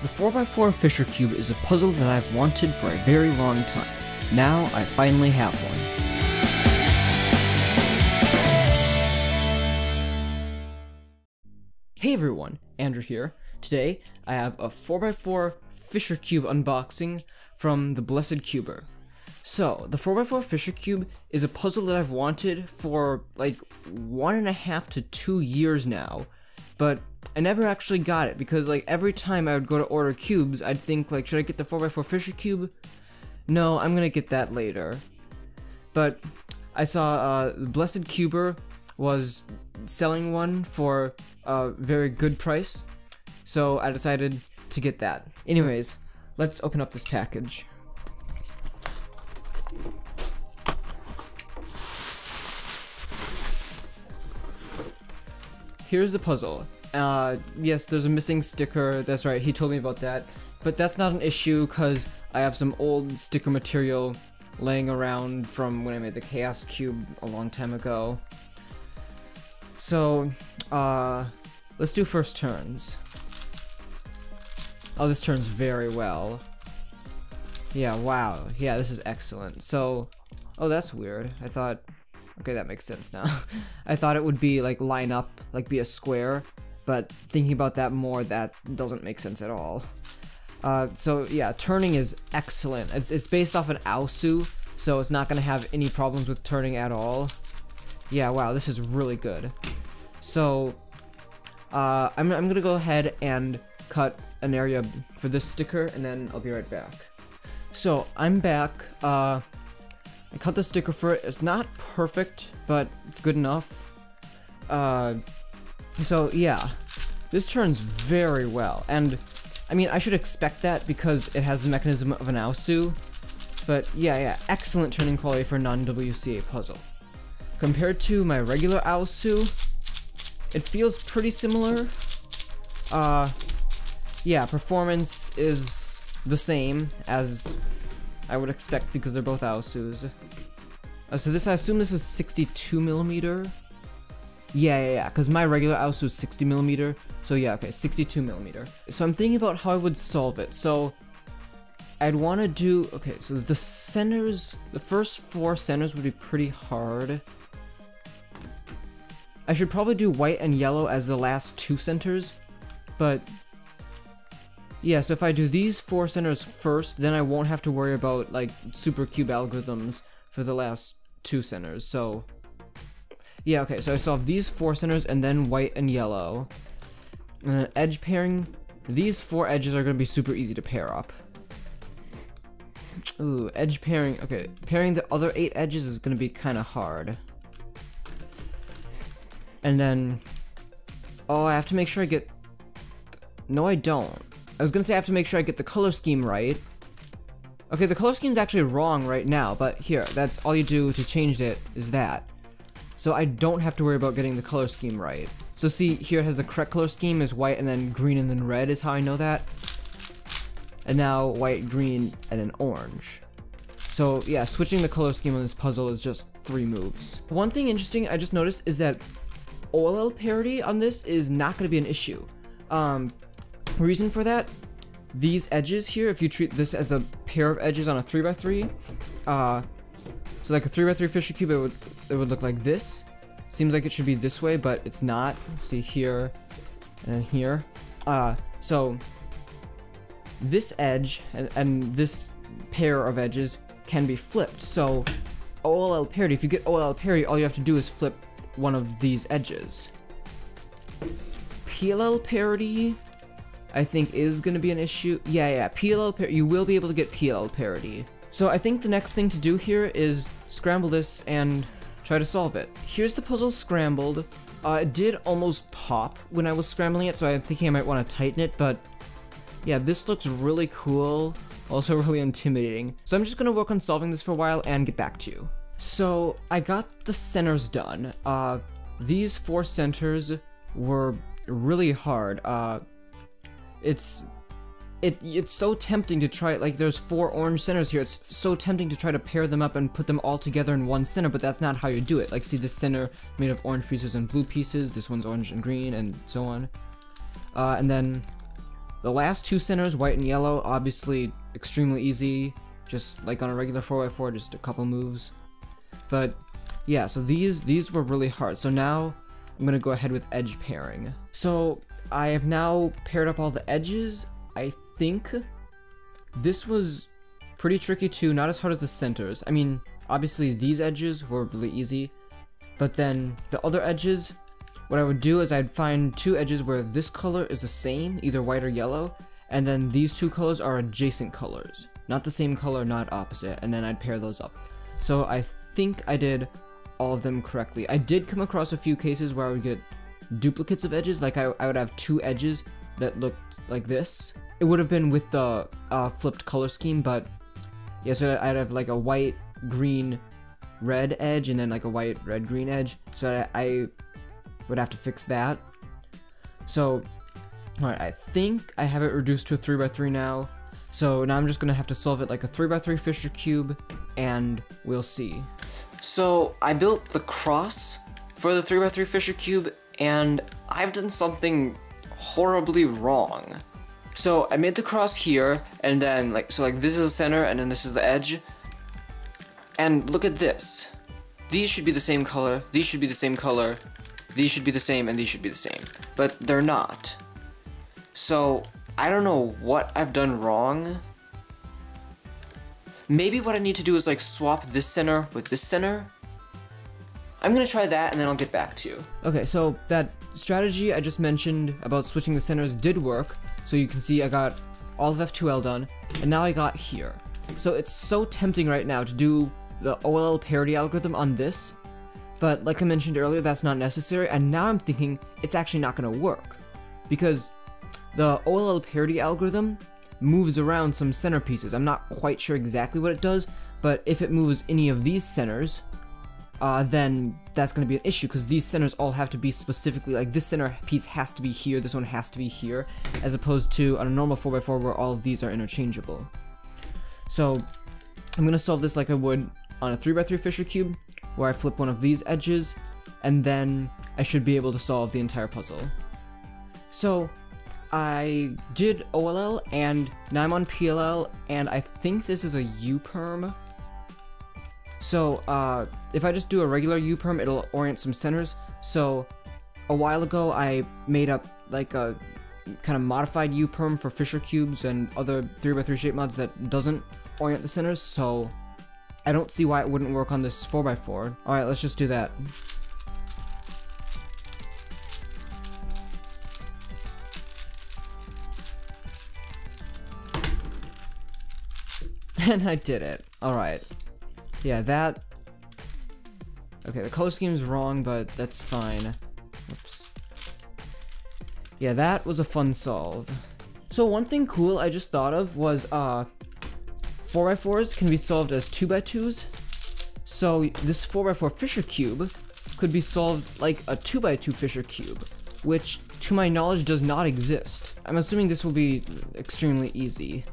The 4x4 Fisher Cube is a puzzle that I've wanted for a very long time. Now I finally have one. Hey everyone, Andrew here. Today I have a 4x4 Fisher Cube unboxing from the Blessed Cuber. So, the 4x4 Fisher Cube is a puzzle that I've wanted for like 1.5 to 2 years now, but I never actually got it because like every time I would go to order cubes, I'd think like, should I get the 4x4 Fisher Cube? No, I'm gonna get that later. But I saw the Blessed Cuber was selling one for a very good price, so I decided to get that. Anyways, let's open up this package. Here's the puzzle. Yes, there's a missing sticker, that's right, he told me about that. But that's not an issue, because I have some old sticker material laying around from when I made the Chaos Cube a long time ago. So, let's do first turns. Oh, this turns very well. Yeah, wow. Yeah, this is excellent. So, oh, that's weird. I thought... Okay, that makes sense now. I thought it would be, like, line up, like, be a square, but thinking about that more, that doesn't make sense at all. So, yeah, turning is excellent. It's based off an Aosu, so it's not gonna have any problems with turning at all. Yeah, wow, this is really good. So, I'm gonna go ahead and cut an area for this sticker, and then I'll be right back. So, I'm back. I cut the sticker for it. It's not perfect, but it's good enough. So yeah, this turns very well, and I mean, I should expect that because it has the mechanism of an Aosu, but yeah, excellent turning quality for a non-WCA puzzle. Compared to my regular Aosu, it feels pretty similar. Yeah, performance is the same as I would expect because they're both Aosus. So this, I assume this is 62mm. Yeah, because my regular Aosu is 60mm. So yeah, okay, 62mm. So I'm thinking about how I would solve it. So I'd want to do, okay, so the centers, the first 4 centers would be pretty hard. I should probably do white and yellow as the last 2 centers, but yeah, so if I do these 4 centers first, then I won't have to worry about, like, super cube algorithms for the last 2 centers, so... Yeah, okay, so I solve these 4 centers and then white and yellow. Edge pairing, these 4 edges are gonna be super easy to pair up. Ooh, edge pairing, okay. Pairing the other 8 edges is gonna be kinda hard. And then... Oh, I have to make sure I get... No, I don't. I was gonna say I have to make sure I get the color scheme right. Okay, the color scheme's actually wrong right now, but here, that's all you do to change it, is that. So I don't have to worry about getting the color scheme right. So see, here it has the correct color scheme is white and then green and then red is how I know that. And now white, green, and then orange. So yeah, switching the color scheme on this puzzle is just 3 moves. One thing interesting I just noticed is that OLL parity on this is not gonna be an issue. Reason for that, these edges here, if you treat this as a pair of edges on a 3x3, so like a 3x3 Fisher Cube, it would look like this. Seems like it should be this way, but it's not. See here, and then here. So this edge and this pair of edges can be flipped. So OLL parity, if you get OLL parity, all you have to do is flip one of these edges. PLL parity, I think is gonna be an issue. Yeah, PLL parity, you will be able to get PLL parity. So I think the next thing to do here is scramble this and try to solve it. Here's the puzzle scrambled. It did almost pop when I was scrambling it, so I'm thinking I might want to tighten it, but yeah, this looks really cool, also really intimidating. So I'm just gonna work on solving this for a while and get back to you. So I got the centers done. These 4 centers were really hard. It's so tempting to try, like there's 4 orange centers here, it's so tempting to try to pair them up and put them all together in one center, but that's not how you do it. Like see this center made of orange pieces and blue pieces, this one's orange and green, and so on. And then the last two centers, white and yellow, obviously extremely easy, just like on a regular 4x4, just a couple moves. But yeah, so these were really hard. So now I'm gonna go ahead with edge pairing. So I have now paired up all the edges. I think this was pretty tricky too, not as hard as the centers. I mean, obviously these edges were really easy, but then the other edges, what I would do is I'd find two edges where this color is the same, either white or yellow, and then these two colors are adjacent colors. Not the same color, not opposite, and then I'd pair those up. So I think I did all of them correctly. I did come across a few cases where I would get duplicates of edges, like I would have two edges that looked like this. It would have been with the flipped color scheme, but yeah, so I'd have like a white, green, red edge, and then like a white, red, green edge, so I would have to fix that. So, alright, I think I have it reduced to a 3x3 now, so now I'm just gonna have to solve it like a 3x3 Fisher cube, and we'll see. So, I built the cross for the 3x3 Fisher cube, and I've done something horribly wrong. So I made the cross here, and then like this is the center, and then this is the edge. And look at this. These should be the same color, these should be the same color, these should be the same, and these should be the same. But they're not. So I don't know what I've done wrong. Maybe what I need to do is like swap this center with this center. I'm gonna try that, and then I'll get back to you. Okay, so that strategy I just mentioned about switching the centers did work. So you can see I got all of F2L done, and now I got here. So it's so tempting right now to do the OLL parity algorithm on this, but like I mentioned earlier, that's not necessary, and now I'm thinking it's actually not gonna work. Because the OLL parity algorithm moves around some center pieces. I'm not quite sure exactly what it does, but if it moves any of these centers, then that's going to be an issue, because these centers all have to be specifically, like this center piece has to be here, this one has to be here, as opposed to on a normal 4x4 where all of these are interchangeable. So I'm going to solve this like I would on a 3x3 Fisher cube, where I flip one of these edges, and then I should be able to solve the entire puzzle. So I did OLL, and now I'm on PLL, and I think this is a U-perm. So, if I just do a regular U-perm, it'll orient some centers. So, a while ago, I made up, like, a kind of modified U-perm for Fisher cubes and other 3x3 shape mods that doesn't orient the centers, so I don't see why it wouldn't work on this 4x4. Alright, let's just do that. And I did it. Alright. Yeah, that... Okay, the color scheme's wrong, but that's fine. Whoops. Yeah, that was a fun solve. So one thing cool I just thought of was, 4x4s can be solved as 2x2s. So this 4x4 Fisher cube could be solved like a 2x2 Fisher cube, which, to my knowledge, does not exist. I'm assuming this will be extremely easy.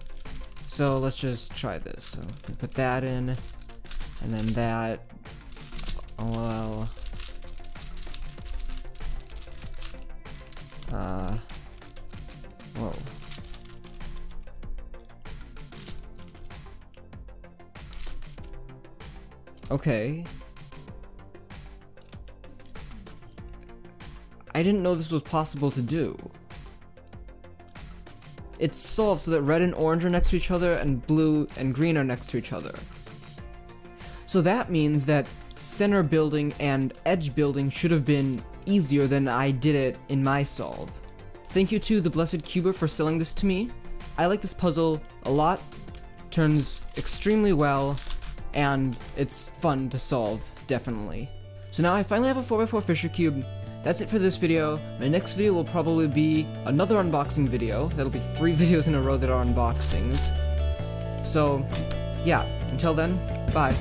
So let's just try this. So put that in, and then that. OLL. Whoa. Okay. I didn't know this was possible to do. It's solved so that red and orange are next to each other and blue and green are next to each other. So that means that center building and edge building should have been easier than I did it in my solve. Thank you to the Blessed Cuber for selling this to me. I like this puzzle a lot, turns extremely well, and it's fun to solve, definitely. So now I finally have a 4x4 Fisher cube. That's it for this video. My next video will probably be another unboxing video. That'll be 3 videos in a row that are unboxings. So, yeah, until then, bye.